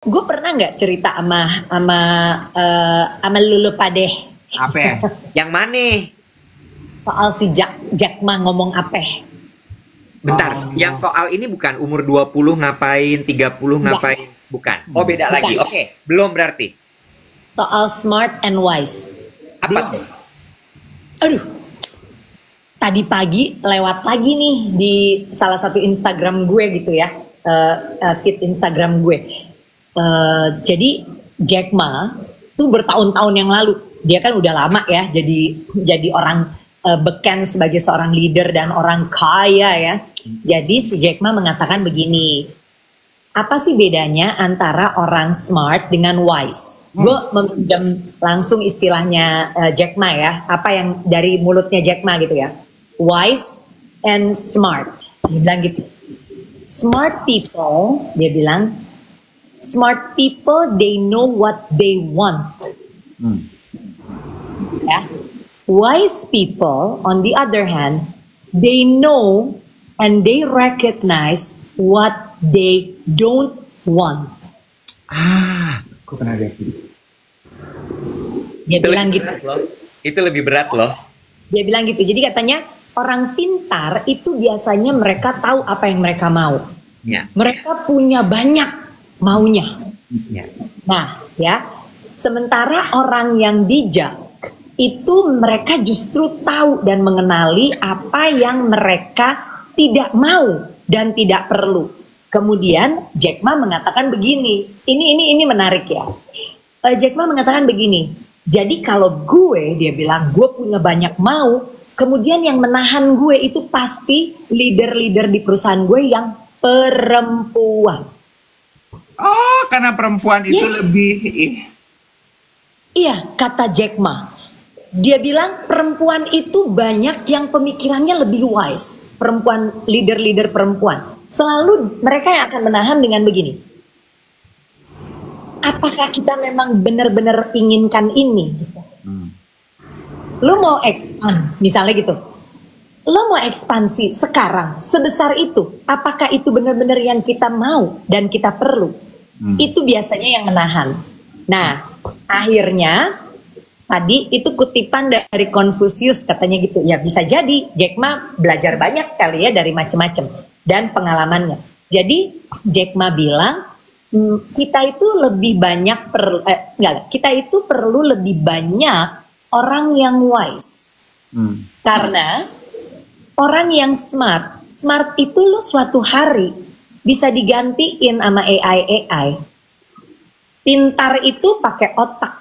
Gue pernah nggak cerita sama Lulu Padeh Apa? Yang mana? soal si Jack Ma ngomong apa? Bentar, Oh. yang soal ini bukan umur 20 ngapain, 30 Enggak, ngapain? Bukan. Oh, beda lagi. bukan. Oke, belum berarti. Soal smart and wise. Apa Belum. tuh? Aduh, tadi pagi lewat lagi nih di salah satu Instagram gue gitu ya, feed Instagram gue. Jadi Jack Ma tuh bertahun-tahun yang lalu, dia kan udah lama ya jadi orang beken sebagai seorang leader dan orang kaya ya. Jadi si Jack Ma mengatakan begini, apa sih bedanya antara orang smart dengan wise? Gue meminjam langsung istilahnya Jack Ma ya, apa yang dari mulutnya Jack Ma gitu ya. Wise and smart, dia bilang gitu. Smart people, dia bilang, smart people they know what they want. Ya. Wise people, on the other hand, they know and they recognize what they don't want. Aku pernah lihat itu. Dia bilang gitu. Itu lebih berat loh. Dia bilang gitu. Jadi katanya orang pintar itu biasanya mereka tahu apa yang mereka mau. Ya. Mereka punya banyak maunya. Ya. Nah, ya. Sementara orang yang bijak itu mereka justru tahu dan mengenali apa yang mereka tidak mau dan tidak perlu. Kemudian Jack Ma mengatakan begini, ini menarik ya. Jack Ma mengatakan begini, jadi kalau gue, dia bilang gue punya banyak mau, kemudian yang menahan gue itu pasti leader-leader di perusahaan gue yang perempuan. Oh, karena perempuan itu Yes. lebih Iya, kata Jack Ma. Dia bilang perempuan itu banyak yang pemikirannya lebih wise. Perempuan, leader-leader perempuan. Selalu mereka yang akan menahan dengan begini. Apakah kita memang benar-benar inginkan ini? Gitu. Lo mau expand, misalnya gitu. Lo mau ekspansi sekarang sebesar itu. Apakah itu benar-benar yang kita mau dan kita perlu? Itu biasanya yang menahan. Nah, akhirnya tadi itu kutipan dari Confucius katanya gitu. Ya bisa jadi Jack Ma belajar banyak kali ya dari macam-macam dan pengalamannya. Jadi Jack Ma bilang kita itu lebih banyak kita itu perlu lebih banyak orang yang wise. Karena orang yang smart itu lo suatu hari bisa digantiin sama AI. Pintar itu pakai otak.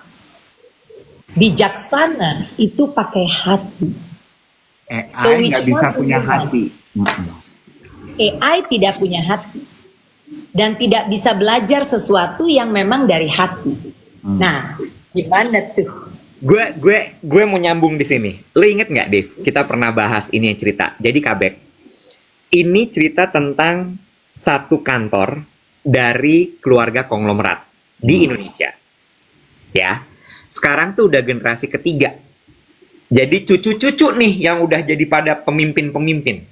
Bijaksana itu pakai hati. So AI nggak which bisa one punya do you want? hati. AI tidak punya hati dan tidak bisa belajar sesuatu yang memang dari hati. Nah, gimana tuh? Gue mau nyambung di sini. Lo inget nggak, Dave? Kita pernah bahas ini yang cerita. Jadi Kabek, ini cerita tentang satu kantor dari keluarga konglomerat di Indonesia. Ya, sekarang tuh udah generasi ketiga. Jadi cucu-cucu nih yang udah jadi pada pemimpin-pemimpin.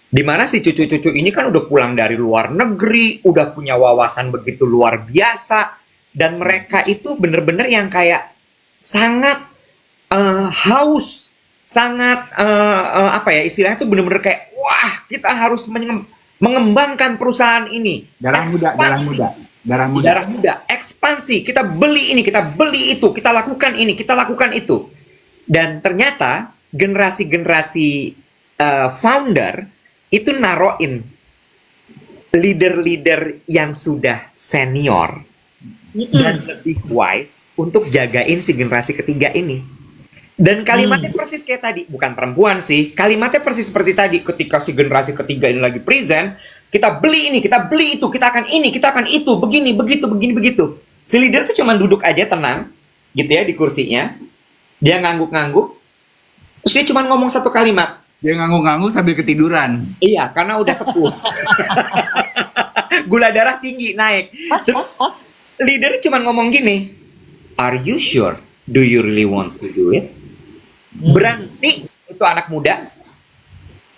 Dimana si cucu-cucu ini kan udah pulang dari luar negeri, udah punya wawasan begitu luar biasa, dan mereka itu bener-bener yang kayak sangat haus, sangat apa ya istilahnya tuh bener-bener kayak wah kita harus mengembangkan perusahaan ini. Darah muda, darah Ekspansi. muda, darah muda. Darah muda, ekspansi, kita beli ini, kita beli itu, kita lakukan ini, kita lakukan itu. Dan ternyata generasi-generasi founder itu naroin leader-leader yang sudah senior dan lebih wise untuk jagain si generasi ketiga ini. Dan kalimatnya persis kayak tadi, bukan perempuan sih, kalimatnya persis seperti tadi ketika si generasi ketiga ini lagi present, kita beli ini, kita beli itu, kita akan ini, kita akan itu, begini, begitu, begini, begitu. Si leader tuh cuma duduk aja tenang, gitu ya, di kursinya. Dia ngangguk-ngangguk, terus dia cuma ngomong satu kalimat. Dia ngangguk-ngangguk sambil ketiduran. Iya, karena udah sepuh. Gula darah tinggi, naik. Terus leader cuma ngomong gini, are you sure? Do you really want to do it? Berhenti, itu anak muda.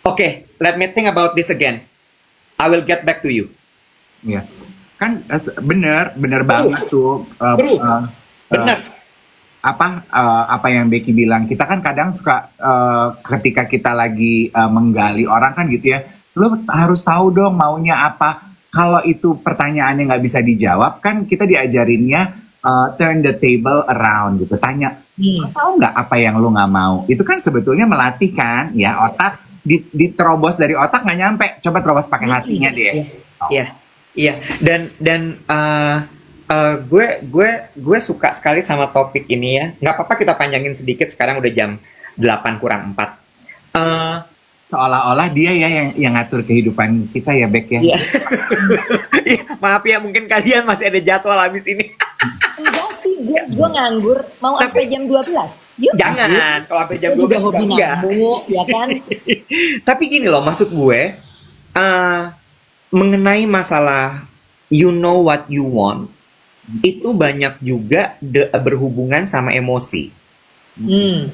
Oke, let me think about this again. I will get back to you. Iya. Kan bener banget tuh. True. Bener. Apa yang Becky bilang, kita kan kadang suka ketika kita lagi menggali orang kan gitu ya, lo harus tahu dong maunya apa. Kalau itu pertanyaannya nggak bisa dijawab, kan kita diajarinnya turn the table around gitu, tanya, lo tahu nggak apa yang lo nggak mau? Itu kan sebetulnya melatih kan, ya otak diterobos dari otak nggak nyampe, coba terobos pakai hatinya deh. Iya. Dan gue suka sekali sama topik ini ya. Nggak apa-apa kita panjangin sedikit. Sekarang udah jam 8 kurang 4. Seolah-olah dia ya yang ngatur kehidupan kita ya, Bek ya. Iya. Maaf ya, mungkin kalian masih ada jadwal habis ini. Enggak sih, gue nganggur. Mau sampai jam 12? Yuk. Jangan, kalau sampai jam 12 juga hobi ngamuk, ya kan? Tapi gini loh, maksud gue mengenai masalah you know what you want, itu banyak juga berhubungan sama emosi.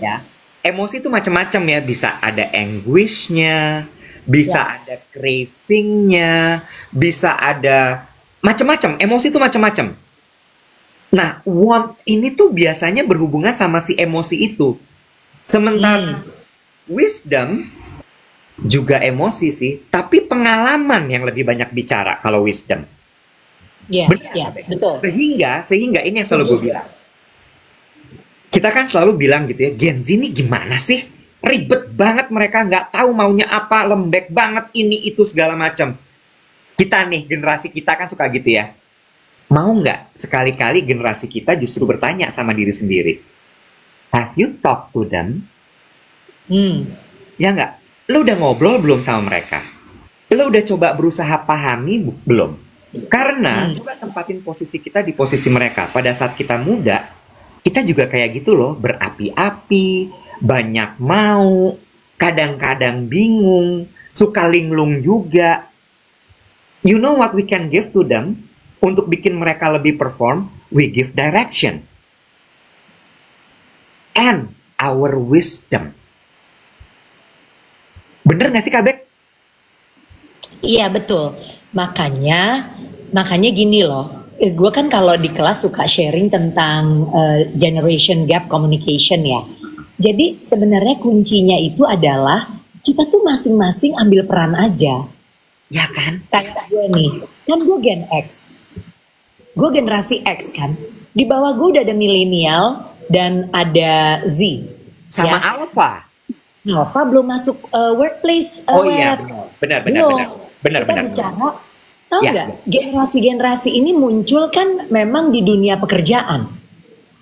Ya. Emosi itu macam-macam ya, bisa ada anguish-nya, bisa ada craving-nya, bisa ada macam-macam. Emosi itu macam-macam. Nah, want ini tuh biasanya berhubungan sama si emosi itu. Sementara wisdom juga emosi sih, tapi pengalaman yang lebih banyak bicara kalau wisdom. Iya, betul. Sehingga ini yang selalu gue bilang. Kita kan selalu bilang gitu ya, Gen Z ini gimana sih? Ribet banget mereka, nggak tahu maunya apa, lembek banget, ini itu segala macam. Kita nih, generasi kita kan suka gitu ya. Mau nggak sekali-kali generasi kita justru bertanya sama diri sendiri? Have you talked to them? Ya nggak? Lo udah ngobrol belum sama mereka? Lo udah coba berusaha pahami belum? Karena coba tempatin posisi kita di posisi mereka. Pada saat kita muda, kita juga kayak gitu loh, berapi-api, banyak mau, kadang-kadang bingung, suka linglung juga. You know what we can give to them? Untuk bikin mereka lebih perform, we give direction. And our wisdom. Bener gak sih, Kak Bek? Iya, betul. Makanya gini loh. Gue kan kalau di kelas suka sharing tentang generation gap communication ya. Jadi sebenarnya kuncinya itu adalah kita tuh masing-masing ambil peran aja. Ya kan? Kayak gue nih, kan gue Gen X. Gue generasi X kan. Di bawah gue udah ada milenial dan ada Z. Sama ya. Alpha. Alpha belum masuk workplace. Iya, benar. Kita bicara, tahu nggak? Generasi-generasi ini muncul kan memang di dunia pekerjaan.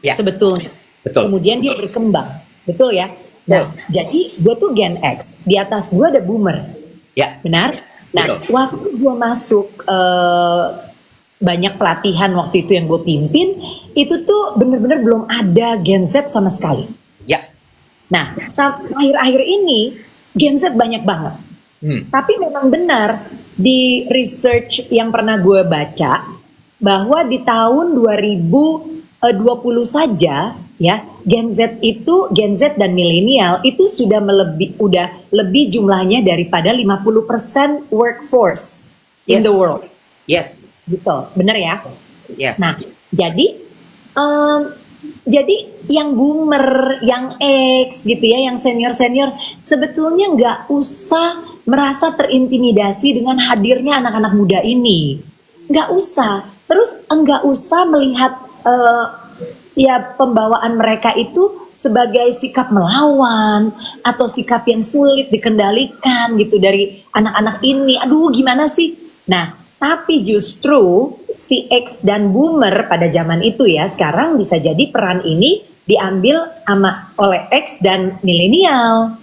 Ya. Sebetulnya. Betul. Kemudian dia berkembang. Betul ya? Nah, jadi gue tuh Gen X. Di atas gue ada boomer. Ya. Benar? Nah, waktu gue masuk banyak pelatihan waktu itu yang gue pimpin, itu tuh bener-bener belum ada Gen Z sama sekali. Ya. Nah, saat akhir-akhir ini Gen Z banyak banget. Tapi memang benar di research yang pernah gue baca bahwa di tahun 2020 saja ya Gen Z dan milenial itu sudah lebih jumlahnya daripada 50% workforce in the world. Yes. Gitu, bener ya? Yes. Nah, jadi yang boomer, yang X gitu ya, yang senior-senior sebetulnya nggak usah merasa terintimidasi dengan hadirnya anak-anak muda ini. Nggak usah. Terus nggak usah melihat ya pembawaan mereka itu sebagai sikap melawan atau sikap yang sulit dikendalikan gitu dari anak-anak ini. Aduh, gimana sih? Nah, tapi justru si X dan boomer pada zaman itu ya, sekarang bisa jadi peran ini diambil oleh X dan milenial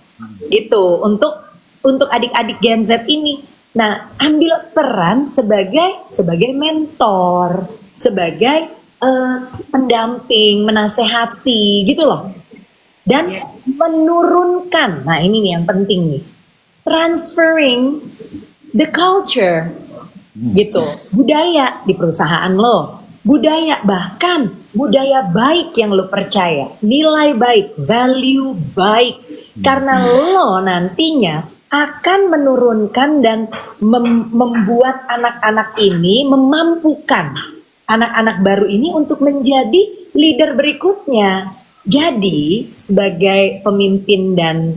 gitu untuk adik-adik Gen Z ini. Nah, ambil peran sebagai mentor, sebagai pendamping, menasehati gitu loh. Dan menurunkan, nah ini nih yang penting nih, transferring the culture gitu, budaya di perusahaan lo, bahkan budaya baik yang lo percaya, nilai baik, value baik, karena lo nantinya akan menurunkan dan membuat anak-anak ini memampukan anak-anak baru ini untuk menjadi leader berikutnya. Jadi sebagai pemimpin dan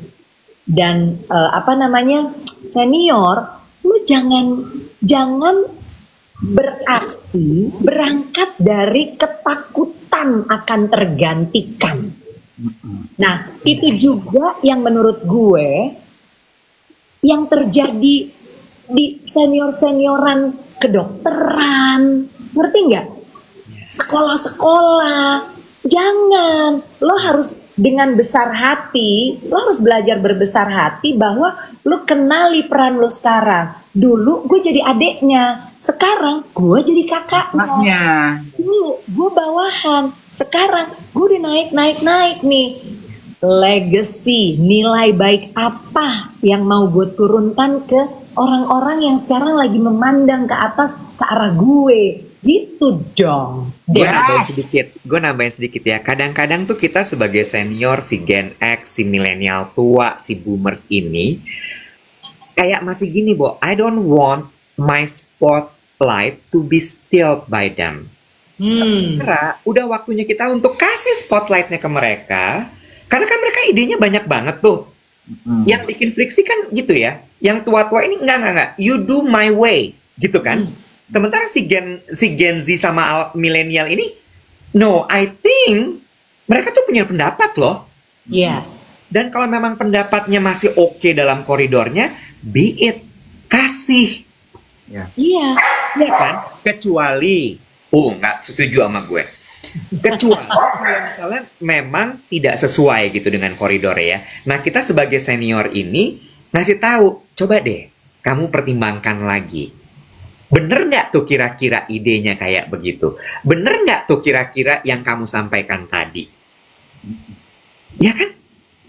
senior, lu jangan beraksi berangkat dari ketakutan akan tergantikan. Nah, itu juga yang menurut gue yang terjadi di senior-senioran kedokteran, ngerti nggak? Sekolah-sekolah, jangan. Lo harus dengan besar hati, lo harus belajar berbesar hati bahwa lo kenali peran lo sekarang. Dulu gue jadi adeknya, sekarang gue jadi kakaknya. Dulu gue bawahan, sekarang gue udah naik nih. Legacy, nilai baik apa yang mau gue turunkan ke orang-orang yang sekarang lagi memandang ke atas ke arah gue, gitu dong. Gue nambahin sedikit ya. Kadang-kadang tuh kita sebagai senior, si Gen X, si milenial tua, si boomers ini kayak masih gini, Bo. I don't want my spotlight to be stealed by them. Sementara udah waktunya kita untuk kasih spotlightnya ke mereka. Karena kan mereka idenya banyak banget tuh. Yang bikin friksi kan gitu ya. Yang tua-tua ini enggak. You do my way, gitu kan. Sementara si Gen Z sama milenial ini, no, I think mereka tuh punya pendapat loh. Iya. Dan kalau memang pendapatnya masih oke dalam koridornya, be it, kasih. Iya kan? Kecuali, nggak setuju sama gue. Kecuali kalau misalnya memang tidak sesuai gitu dengan koridornya ya. Nah, kita sebagai senior ini ngasih tahu, coba deh kamu pertimbangkan lagi. Bener nggak tuh kira-kira idenya kayak begitu? Bener nggak tuh kira-kira yang kamu sampaikan tadi? Ya kan?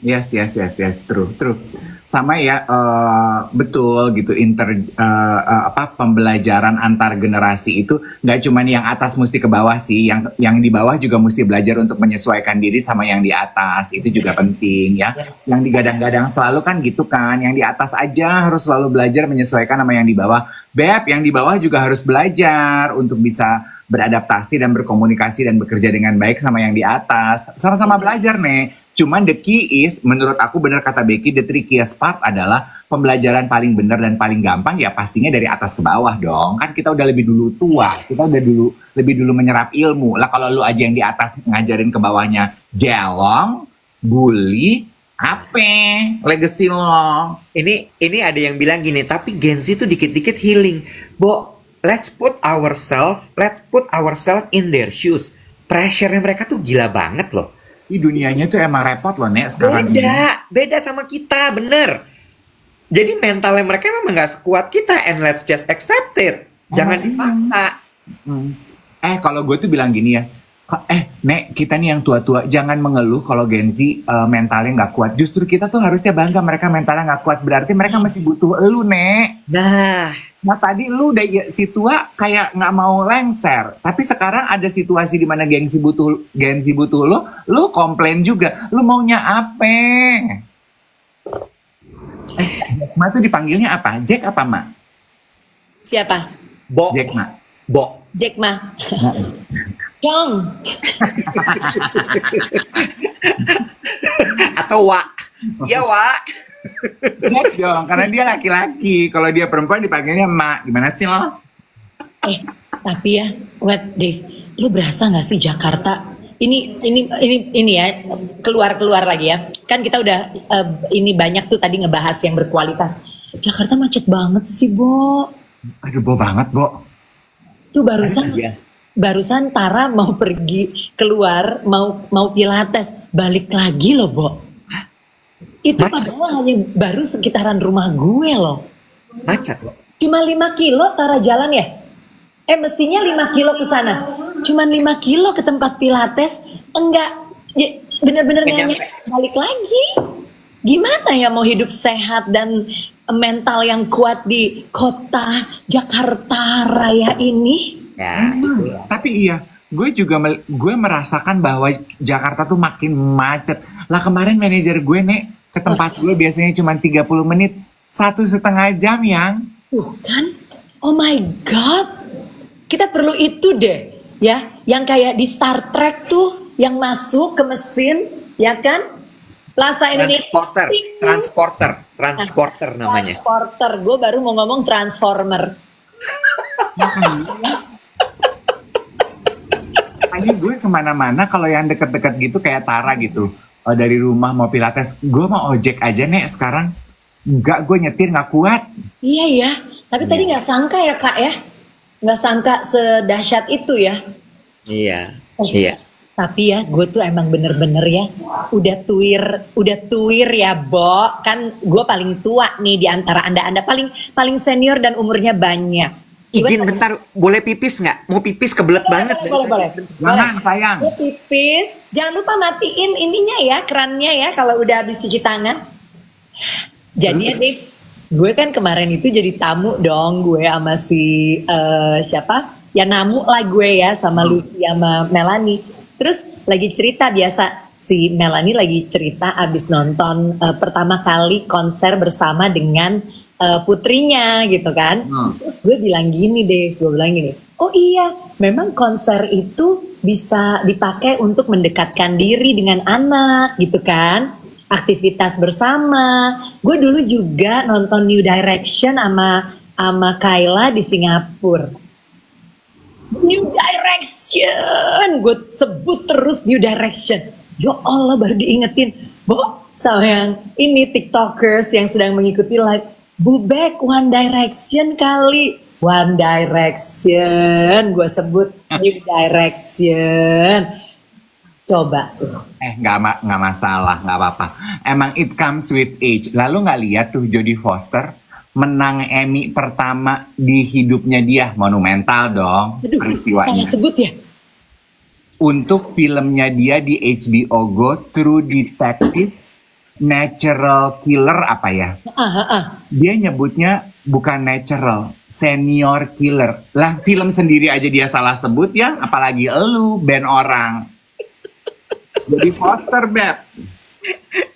Yes, true. Sama ya, betul gitu. Pembelajaran antar generasi itu nggak cuma yang atas mesti ke bawah sih, yang di bawah juga mesti belajar untuk menyesuaikan diri sama yang di atas. Itu juga penting ya. Yang digadang-gadang selalu kan gitu kan, yang di atas aja harus selalu belajar menyesuaikan sama yang di bawah. Beb, yang di bawah juga harus belajar untuk bisa beradaptasi dan berkomunikasi dan bekerja dengan baik sama yang di atas. Sama-sama belajar nih. Cuman the key is, menurut aku benar kata Becky, the trickiest part adalah pembelajaran paling benar dan paling gampang ya pastinya dari atas ke bawah dong. Kan kita udah lebih dulu tua, kita udah lebih dulu menyerap ilmu. Lah kalau lu aja yang di atas ngajarin ke bawahnya jelong, bully, apa legacy lo? Ini ada yang bilang gini, tapi Gen Z itu dikit-dikit healing. Bo, let's put ourselves in their shoes. Pressure-nya mereka tuh gila banget loh. Dunianya tuh emang repot loh, Nek, sekarang ini. Beda sama kita, bener. Jadi mentalnya mereka memang gak sekuat kita, and let's just accept it. Jangan dipaksa. Kalau gue tuh bilang gini ya, Nek, kita nih yang tua-tua, jangan mengeluh kalau Gen Z mentalnya gak kuat. Justru kita tuh harusnya bangga mereka mentalnya gak kuat. Berarti mereka masih butuh elu, Nek. Nah tadi lu udah si tua kayak nggak mau lengser, tapi sekarang ada situasi di mana Gen Z butuh lu komplain juga, lu maunya apa? Ma tuh dipanggilnya apa? Jack apa Ma? Siapa? Bo. Jack Ma. Bo. Jack Ma. Jong. Atau Wak. Ya Wak. Jack dong, karena dia laki-laki. Kalau dia perempuan dipanggilnya Mak. Gimana sih lo? Tapi ya, Dave, lu berasa nggak sih Jakarta? Ini ya, keluar lagi ya. Kan kita udah ini banyak tuh tadi ngebahas yang berkualitas. Jakarta macet banget sih, Bo. Aduh, Bo banget, Bo. Tuh barusan Tara mau pergi keluar, mau pilates, balik lagi loh, Bo. Itu padahal hanya baru sekitaran rumah gue loh. Macet loh. Cuma 5 kilo Tara jalan ya? Mestinya 5 kilo ke sana. Cuma 5 kilo ke tempat pilates. Enggak, bener-bener nanya balik lagi. Gimana ya mau hidup sehat dan mental yang kuat di kota Jakarta Raya ini? Ya, tapi iya, gue merasakan bahwa Jakarta tuh makin macet. Lah kemarin manajer gue, Nek, ke tempat gue biasanya cuma 30 menit. 1,5 jam yang. Tuh kan, oh my god, kita perlu itu deh, ya, yang kayak di Star Trek tuh, yang masuk ke mesin, ya kan? Plaza Indonesia. Transporter namanya. Transporter, gue baru mau ngomong transformer. Makanya gue kemana-mana kalau yang deket-deket gitu kayak Tara gitu. Dari rumah mau pilates, gue mau ojek aja nih sekarang. Enggak, gue nyetir nggak kuat. Iya ya, tapi tadi nggak sangka ya kak ya, nggak sangka sedahsyat itu ya. Iya. Eh, Iya. Tapi ya, gue tuh emang bener-bener ya, udah tuir ya, Bo. Kan gue paling tua nih di antara anda paling senior dan umurnya banyak. Izin bentar, boleh pipis nggak? Mau pipis kebelet banget. Boleh. Jangan sayang. Lu pipis, jangan lupa matiin ininya ya, kerannya ya, kalau udah habis cuci tangan. Jadi ya Dave, gue kan kemarin itu jadi tamu dong, gue sama si siapa? Ya namu lah gue ya, sama Lucy sama Melanie. Terus lagi cerita biasa, si Melanie lagi cerita abis nonton pertama kali konser bersama dengan putrinya gitu kan. Terus gue bilang gini deh, oh iya, memang konser itu bisa dipakai untuk mendekatkan diri dengan anak gitu kan. Aktivitas bersama. Gue dulu juga nonton New Direction sama Kyla di Singapura. New Direction, gue sebut terus New Direction. Ya Allah, baru diingetin, Bo, sama yang ini TikTokers yang sedang mengikuti live. Bubek One Direction kali. One Direction, gue sebut New Direction. Coba. Nggak masalah, nggak apa-apa. Emang it comes with age. Lalu nggak lihat tuh Jodie Foster menang Emmy pertama di hidupnya dia, monumental dong. Aduh, peristiwanya. salah sebut ya? Untuk filmnya dia di HBO Go, True Detective, Natural Killer apa ya? Dia nyebutnya bukan natural, senior killer. Lah film sendiri aja dia salah sebut ya, apalagi elu, band orang. Jodie Foster, Beb.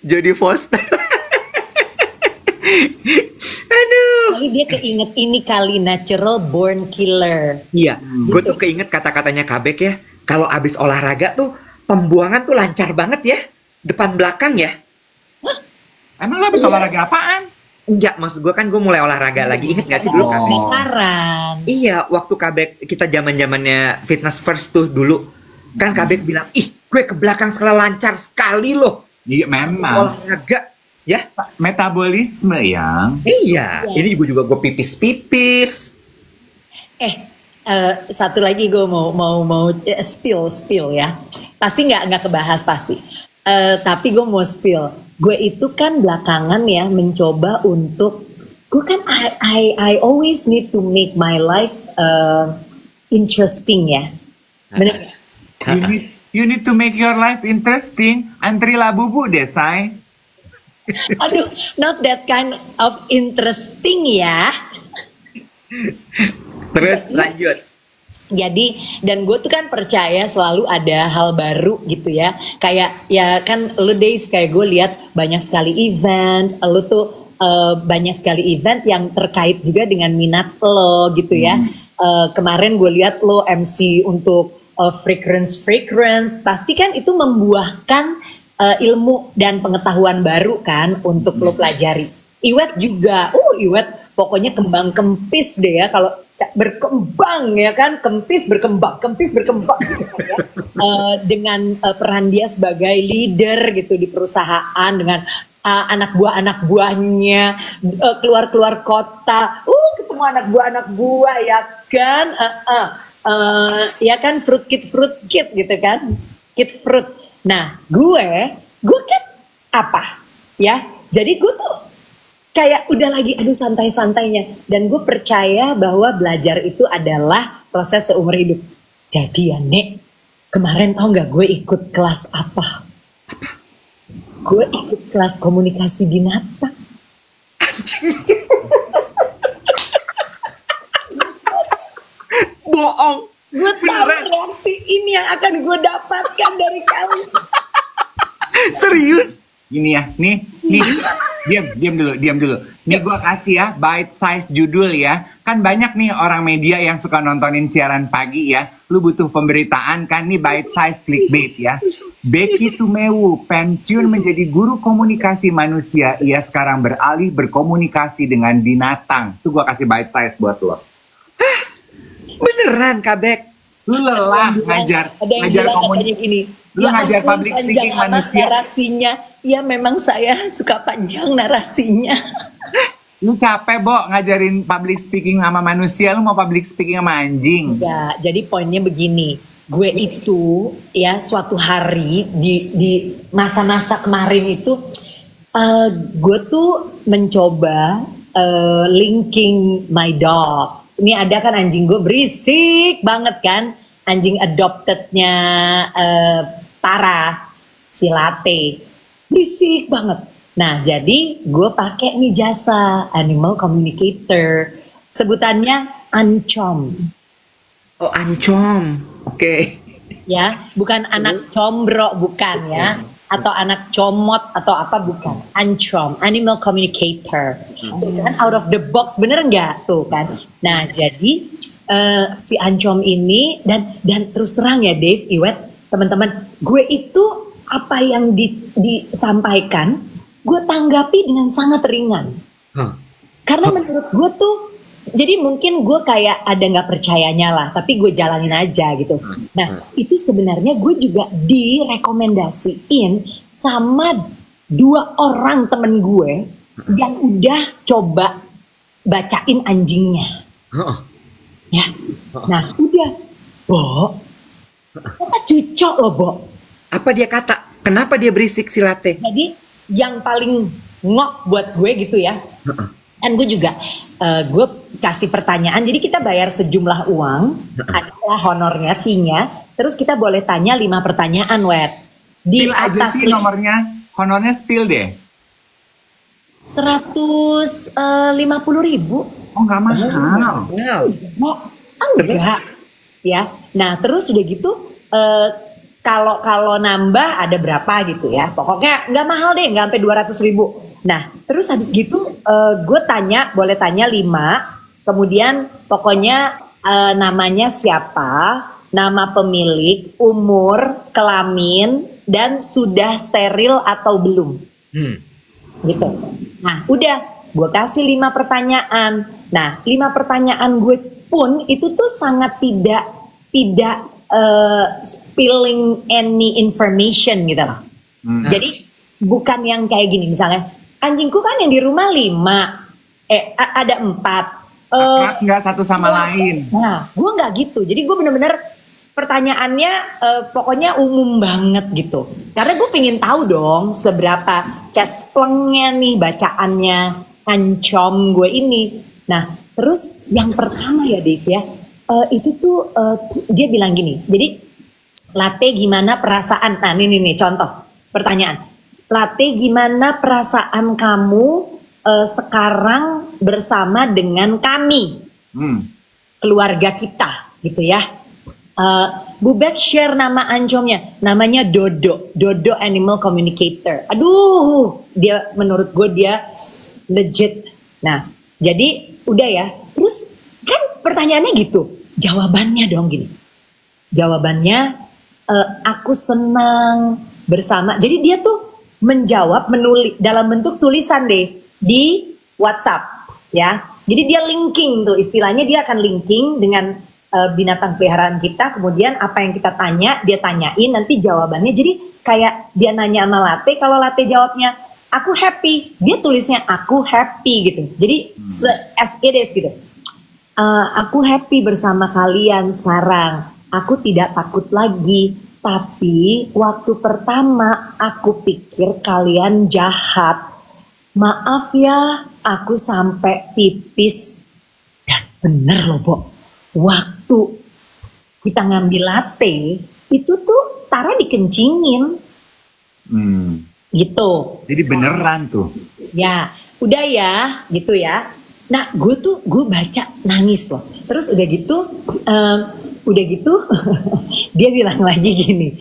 Jodie Foster. Aduh. Kali dia keinget ini kali, natural born killer. Iya, gue tuh keinget kata-katanya Kabek ya. Kalau abis olahraga tuh pembuangan tuh lancar banget ya, depan belakang ya. Emang lo abis olahraga apaan? Enggak, maksud gue kan gue mulai olahraga lagi. Ingat gak sih dulu Kabek? Bekaran. Iya, waktu Kabek kita zamannya fitness first tuh dulu. Kan Kabek bilang, ih gue ke belakang sekali lancar sekali loh. Iya memang. Olahraga. Ya, metabolisme yang. Iya, ini juga gue pipis-pipis. Satu lagi gue mau spill ya. Pasti nggak kebahas pasti. Tapi gue mau spill. Gue itu kan belakangan ya mencoba untuk, gue kan I always need to make my life interesting ya. Bener. You need to make your life interesting. Antri labubu deh, say. Aduh, not that kind of interesting ya. Terus lanjut. Jadi, dan gue tuh kan percaya selalu ada hal baru gitu ya. Kayak ya kan lu Dave, kayak gue lihat banyak sekali event. Lu tuh banyak sekali event yang terkait juga dengan minat lo gitu ya. Kemarin gue lihat lo MC untuk fragrance. Pasti kan itu membuahkan ilmu dan pengetahuan baru kan untuk lo pelajari. Iwet juga, Iwet pokoknya kembang kempis deh ya, kalau berkembang ya kan, kempis berkembang gitu kan, ya. Dengan peran dia sebagai leader gitu di perusahaan, dengan anak buahnya keluar kota, ketemu anak buah ya kan, ya kan fruit kit gitu kan, kit fruit. Nah, gue kan apa ya? Jadi gue tuh kayak udah lagi santai-santainya, dan gue percaya bahwa belajar itu adalah proses seumur hidup. Jadi ya Nek, kemarin tau nggak gue ikut kelas apa? Gue ikut kelas komunikasi binatang. Bohong. Gue tahu reaksi ini yang akan gue dapatkan dari kamu. Serius? Gini ya, nih, diam dulu. Nih gue kasih ya, bite size judul ya. Kan banyak nih orang media yang suka nontonin siaran pagi ya. Lu butuh pemberitaan kan, nih bite size clickbait ya. Becky Tumewu pensiun menjadi guru komunikasi manusia. Ia sekarang beralih berkomunikasi dengan binatang. Tuh gue kasih bite size buat lo. Beneran Kabek? Lu lelah ngajar komunikasi gini. Lu Ya ngajar ampun, public panjang speaking amat manusia. narasinya. Ya memang saya suka panjang narasinya. Lu capek, Bo, ngajarin public speaking sama manusia, lu mau public speaking sama anjing. Ya, jadi poinnya begini. Gue itu ya suatu hari di masa-masa kemarin itu gue tuh mencoba linking my dog. Ini ada kan anjing gue berisik banget kan, anjing adoptednya Tara, si Latte, berisik banget. Nah jadi gue pakai nih jasa animal communicator, sebutannya Ancom. Oh, Ancom. Oke. Ya, bukan anak combro, bukan ya, atau anak comot atau apa, bukan. Ancom, animal communicator. Tuh kan out of the box, bener nggak tuh kan? Nah jadi si Ancom ini dan terus terang ya Dave, Iwet, teman-teman, gue itu apa yang disampaikan, gue tanggapi dengan sangat ringan. Karena menurut gue tuh, jadi mungkin gue kayak ada nggak percayanya lah, tapi gue jalanin aja gitu. Nah itu sebenarnya gue juga direkomendasiin sama 2 orang temen gue yang udah coba bacain anjingnya. Ya, nah udah, Bo, kita cucok loh, Bo. Apa dia kata? Kenapa dia berisik si Latte? Jadi yang paling ngok buat gue gitu ya. Dan gue juga, gue kasih pertanyaan, jadi kita bayar sejumlah uang, adalah honornya, fee-nya, terus kita boleh tanya 5 pertanyaan, Wet. Di Spill aja atas sih nomornya, honornya spill deh. 150.000. Oh nggak mahal. Enggak. Ya, nah terus udah gitu, kalau nambah ada berapa gitu ya, pokoknya nggak mahal deh, nggak sampai 200.000. Nah, terus habis gitu gue tanya, boleh tanya 5, kemudian pokoknya namanya siapa, nama pemilik, umur, kelamin, dan sudah steril atau belum. Gitu. Nah, udah, gue kasih 5 pertanyaan. Nah, 5 pertanyaan gue pun itu tuh sangat tidak spilling any information gitu loh. Jadi bukan yang kayak gini, misalnya anjingku kan yang di rumah 5, ada 4. Nggak satu sama lain. Nah, gue nggak gitu. Jadi gue bener-bener pertanyaannya pokoknya umum banget gitu. Karena gue pengen tahu dong seberapa cesplengnya nih bacaannya Ancom gue ini. Nah, terus yang pertama ya Dave ya, itu tuh dia bilang gini. Jadi Latte gimana perasaan? Nah ini nih contoh pertanyaan. Latte gimana perasaan kamu sekarang bersama dengan kami, keluarga kita gitu ya. Bubek share nama Ancomnya, namanya Dodo, Dodo Animal Communicator. Aduh, dia menurut gue dia legit. Nah, jadi udah ya. Terus kan pertanyaannya gitu, jawabannya dong gini. Jawabannya aku senang bersama. Jadi dia tuh menjawab, menulis dalam bentuk tulisan deh di WhatsApp ya. Jadi dia linking tuh istilahnya, dia akan linking dengan binatang peliharaan kita, kemudian apa yang kita tanya dia tanyain, nanti jawabannya. Jadi kayak dia nanya sama Latte, kalau Latte jawabnya aku happy, dia tulisnya aku happy gitu. Jadi as it is gitu. Aku happy bersama kalian sekarang. Aku tidak takut lagi. Tapi waktu pertama aku pikir kalian jahat. Maaf ya, aku sampai pipis. Dan bener loh, Bo. Waktu kita ngambil latte, itu tuh Tara dikencingin. Gitu. Jadi beneran tuh. Ya, udah ya, gitu ya. Nah, gue baca nangis loh. Terus udah gitu dia bilang lagi gini,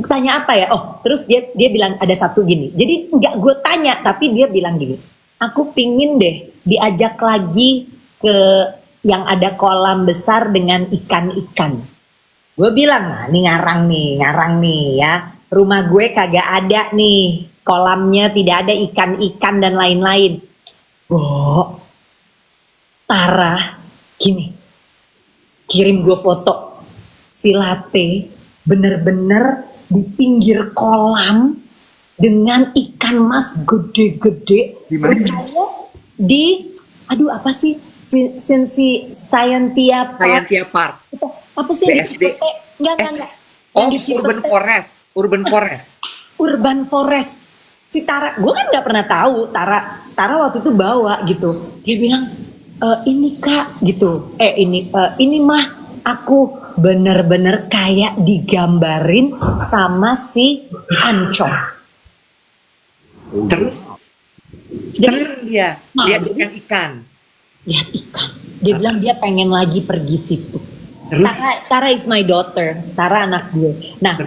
tanya apa ya? Oh, terus dia bilang ada satu gini. Jadi nggak gue tanya, tapi dia bilang gini. Aku pingin deh diajak lagi ke yang ada kolam besar dengan ikan-ikan. Gue bilang, nah ini ngarang nih ya. Rumah gue kagak ada nih, kolamnya tidak ada ikan-ikan dan lain-lain. Bo, Tara, gini, kirim gue foto si Latte bener-bener di pinggir kolam dengan ikan mas gede-gede. Di, aduh apa sih, Scientia Park. Apa sih yang di Cipete? Enggak. Oh, Urban Forest. Si Tara, gue kan nggak pernah tahu. Tara waktu itu bawa gitu. Dia bilang, ini kak gitu. Ini mah aku bener-bener kayak digambarin sama si Ancong. Terus dia lihat ikan. Lihat ikan. Dia bilang dia pengen lagi pergi situ. Tara is my daughter. Tara anak gue. Nah,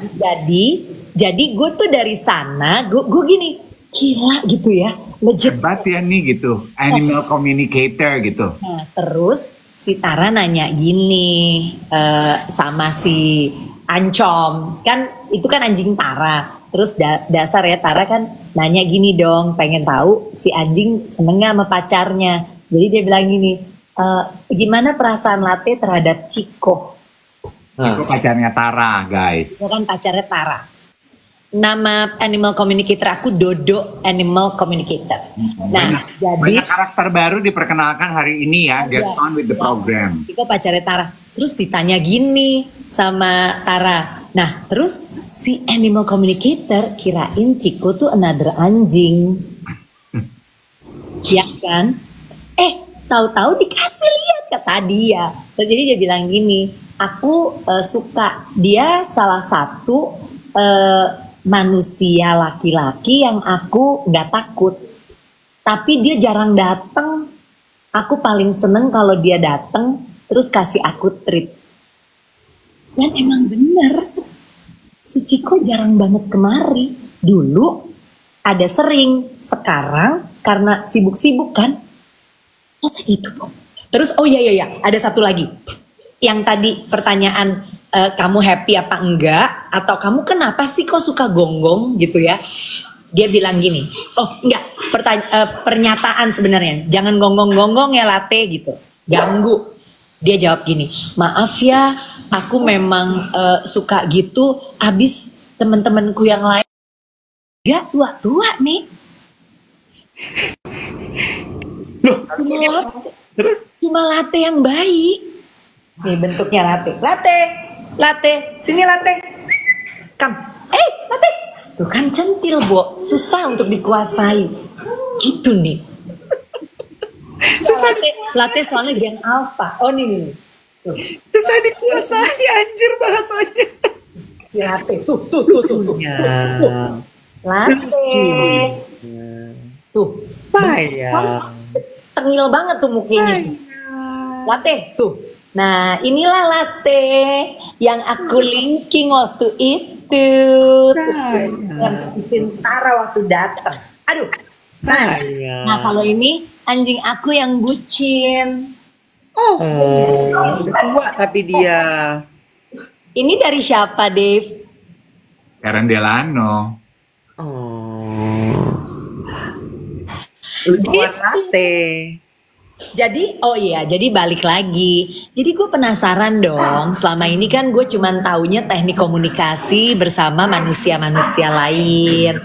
jadi gue tuh dari sana, gue gini, gila gitu ya, legit. Hebat ya nih gitu, animal communicator gitu. Nah, terus si Tara nanya gini sama si Ancom, kan itu kan anjing Tara. Terus dasar ya Tara kan nanya gini dong, pengen tahu si anjing seneng gak sama pacarnya. Jadi dia bilang gini, gimana perasaan Latte terhadap Ciko? Ciko pacarnya Tara, guys. Itu kan pacarnya Tara. Nama animal communicator aku Dodo Animal Communicator. Nah, jadi banyak karakter baru diperkenalkan hari ini ya. Get on with the program. Ciko pacarnya Tara. Terus ditanya gini sama Tara. Nah, terus si animal communicator kirain Ciko tuh another anjing. Ya kan? Tahu-tahu dikasih lihat kata dia. Jadi dia bilang gini, aku suka dia salah satu manusia laki-laki yang aku nggak takut. Tapi dia jarang datang. Aku paling seneng kalau dia datang terus kasih aku treat. Dan emang bener, si Ciko jarang banget kemari. Dulu ada sering, sekarang karena sibuk-sibuk kan. Masa gitu, Bu? Terus oh iya, ada satu lagi. Yang tadi pertanyaan kamu happy apa enggak, atau kamu kenapa sih kok suka gonggong gitu ya? Dia bilang gini, oh enggak, pernyataan sebenarnya, jangan gonggong-gonggong ya Latte gitu, ganggu. Dia jawab gini, maaf ya, aku memang suka gitu, abis temen-temenku yang lain gak tua-tua nih. Loh, terus Cuma Latte yang baik. Nih bentuknya Latte, sini Latte. Come, Latte. Tuh kan centil, Bo, susah untuk dikuasai. Gitu nih. Susah Latte soalnya gen alpha. Oh nih. Tuh. Susah dikuasai anjir bahasanya. Si Latte, tuh. Latte. Tuh. Sayang. Tengil banget tuh mukanya. Latte, tuh. Nah, inilah Latte yang aku linking waktu itu. Yang bikin Tara waktu datang. Aduh. Nah, kalau ini anjing aku yang bucin. Oh, tua tapi dia. Ini dari siapa, Dave? Karen Delano. Oh. Lucuan Latte. Jadi balik lagi. Jadi gue penasaran dong. Selama ini kan gue cuman taunya teknik komunikasi bersama manusia-manusia lain.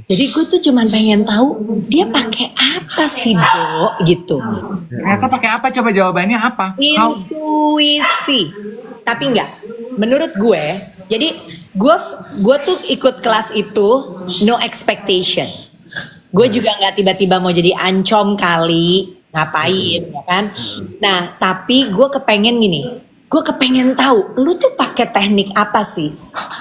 Jadi gue tuh cuman pengen tahu dia pakai apa sih, Bo, gitu. Ternyata pakai apa? Coba jawabannya apa? Intuisi. Tapi enggak. Menurut gue, jadi gue tuh ikut kelas itu no expectation. Gue juga nggak tiba-tiba mau jadi Ancom kali, ngapain ya kan? Nah, tapi gue kepengen gini, gue kepengen tahu lu tuh pakai teknik apa sih?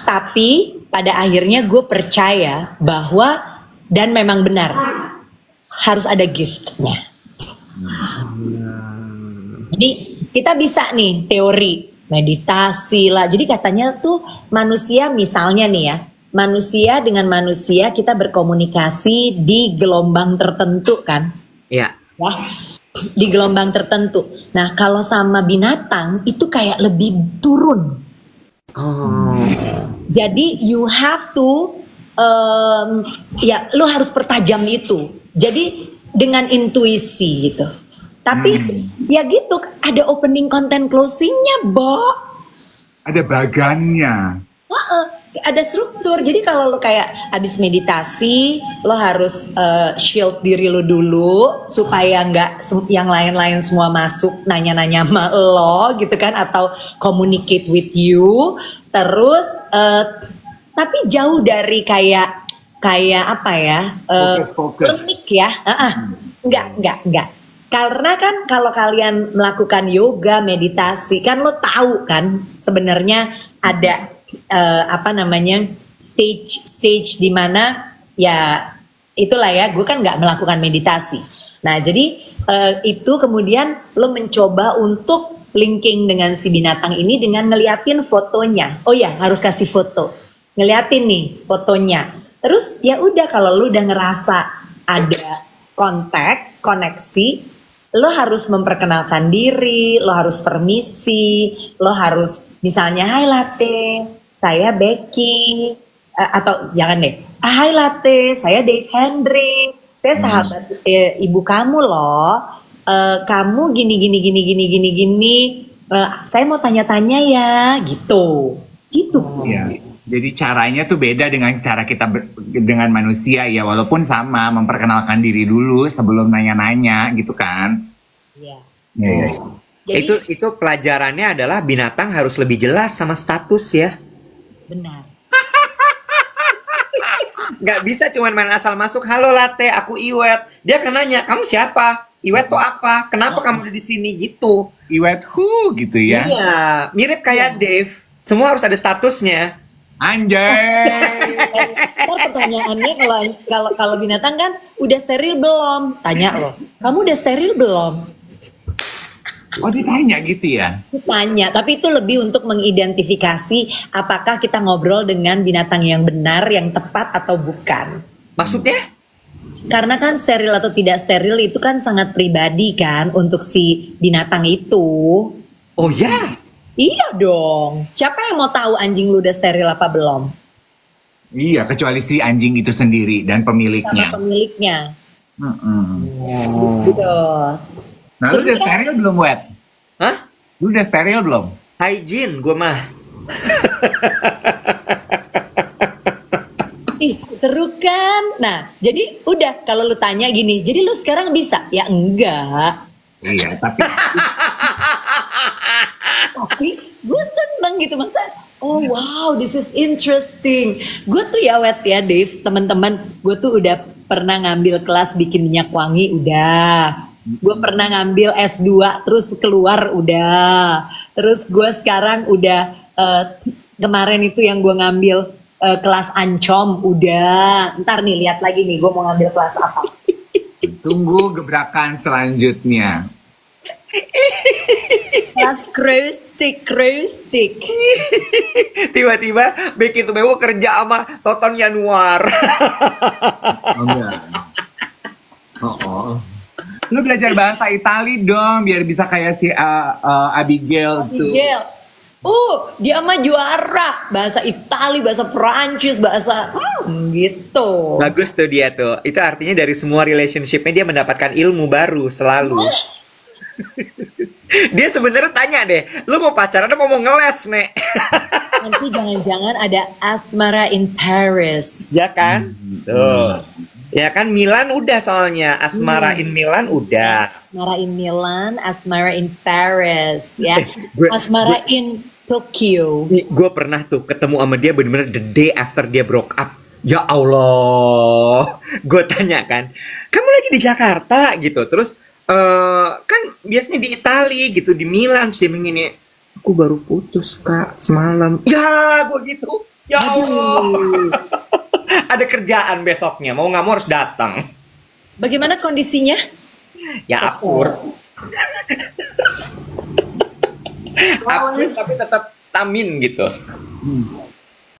Tapi pada akhirnya gue percaya bahwa dan memang benar harus ada giftnya. Jadi kita bisa nih teori meditasi lah. Jadi katanya tuh manusia misalnya nih ya, manusia dengan manusia kita berkomunikasi di gelombang tertentu kan. Iya. Ya, di gelombang tertentu. Nah, kalau sama binatang itu kayak lebih turun. Oh. Jadi you have to ya lu harus pertajam itu. Jadi dengan intuisi gitu. Tapi ya gitu, ada opening content closingnya, Bo. Ada bagannya. Ada struktur. Jadi kalau lo kayak habis meditasi, lo harus shield diri lo dulu supaya nggak yang lain-lain semua masuk nanya-nanya sama lo gitu kan, atau communicate with you. Terus tapi jauh dari kayak apa ya? Fokus. Klinik ya. Enggak. Karena kan kalau kalian melakukan yoga, meditasi, kan lo tahu kan sebenarnya ada apa namanya stage di mana ya itulah ya, gue kan nggak melakukan meditasi. Nah jadi itu kemudian lo mencoba untuk linking dengan si binatang ini dengan ngeliatin fotonya. Oh ya, harus kasih foto, ngeliatin nih fotonya. Terus ya udah, kalau lo udah ngerasa ada koneksi, lo harus memperkenalkan diri, lo harus permisi, lo harus misalnya, hai Latte, saya Becky, atau jangan deh, hai Latte, saya Dave Hendrik, saya sahabat ibu kamu loh, kamu gini, saya mau tanya-tanya ya, gitu. Ya. Jadi caranya tuh beda dengan cara kita dengan manusia ya, walaupun sama, memperkenalkan diri dulu sebelum nanya-nanya gitu kan. Iya. Ya. Jadi, Itu pelajarannya adalah binatang harus lebih jelas sama status ya. benar. Nggak bisa cuman main asal masuk, halo Latte, aku Iwet. Dia akan nanya, kamu siapa? Iwet tuh apa? Kenapa kamu ada di sini gitu? Iwet who gitu ya. Iya, mirip kayak Dave. Semua harus ada statusnya. Anjay. Ntar pertanyaannya kalau binatang kan udah steril belum? Tanya loh. Kamu udah steril belum? Oh ditanya gitu ya? Tanya, tapi itu lebih untuk mengidentifikasi apakah kita ngobrol dengan binatang yang benar, yang tepat atau bukan. Maksudnya? Karena kan steril atau tidak steril itu kan sangat pribadi kan untuk si binatang itu. Oh ya? Iya dong. Siapa yang mau tahu anjing lu udah steril apa belum? Iya, kecuali si anjing itu sendiri dan pemiliknya. Sama pemiliknya. Gitu. Nah, lu udah steril belum, Wet? Hah? Lu udah steril belum? Hygiene, gue mah. Ih, seru kan? Nah, jadi udah kalau lu tanya gini, jadi lu sekarang bisa? Ya enggak. Iya, tapi gue seneng gitu, masa oh wow, this is interesting. Gue tuh ya Wet ya Dave, teman-teman, gue tuh udah pernah ngambil kelas bikin minyak wangi, udah. Gue pernah ngambil S2 terus keluar, udah. Terus gue sekarang udah kemarin itu yang gue ngambil kelas ancom, udah. Ntar nih lihat lagi nih gue mau ngambil kelas apa. tunggu gebrakan selanjutnya. Kelas cruise stick. Tiba-tiba Becky itu Bewo kerja sama Toton Januar. Oh enggak. Oh. Lu belajar bahasa Itali dong biar bisa kayak si Abigail tuh. Dia mah juara bahasa Itali, bahasa Perancis, bahasa gitu. Bagus tuh dia tuh. Itu artinya dari semua relationship-nya dia mendapatkan ilmu baru selalu. Dia sebenarnya tanya deh, lu mau pacaran atau mau ngeles, Nek? Nanti jangan-jangan ada asmara in Paris. Ya kan? Tuh. Ya kan, Milan udah soalnya. Asmara in Milan udah. Asmara in Milan, asmara in Paris, ya. Gue- Asmara in Tokyo. Gue pernah tuh ketemu sama dia bener-bener the day after dia broke up. Ya Allah. Gue tanya kan, kamu lagi di Jakarta gitu. Terus kan biasanya di Itali gitu, di Milan sih begini. Aku baru putus kak semalam. Ya gue gitu. Ya Allah. Ada kerjaan besoknya, mau nggak mau harus datang. Bagaimana kondisinya? Ya absurd. absurd tapi tetap stamin gitu.